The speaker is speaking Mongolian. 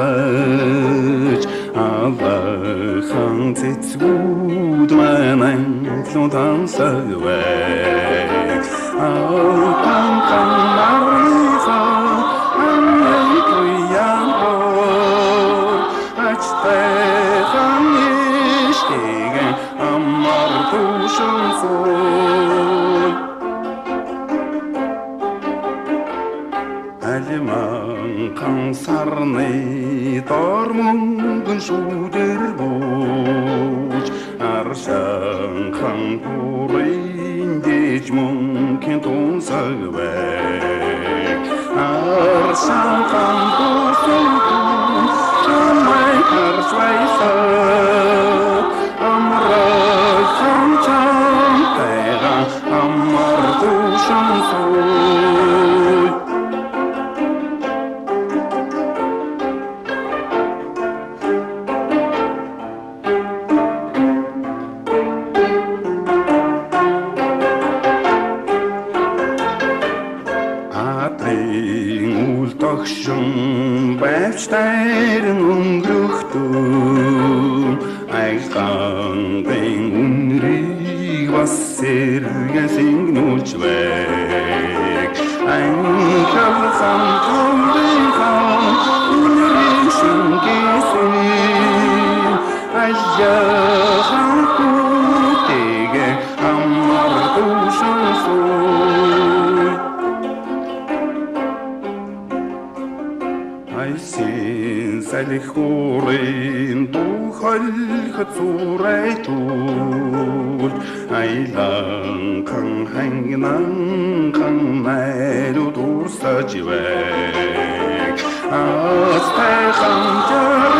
хандаж алхан цэцгүүд маань лун тансагвэ алтан камарха амэйян ачтэхан иштиген амар тушун сой алиман кансарны дормонгон шүүдэр бууж аршан хан пурын дэж мөнхийн тунсагвэ аршан хан пурын чамай харсвайса амрай чам тэга амар тушан сой Ultachshun bævstæren ungruchtun Ægtan den unrig vassergen signulsvæg Ænkjálsan tólikan unrig syngesin Ægjahan kutege ammar dushan soi Айсин салихурин тухалхат сурайтул Айлан кан хангнан кан найду турсаживэг Астай хамжар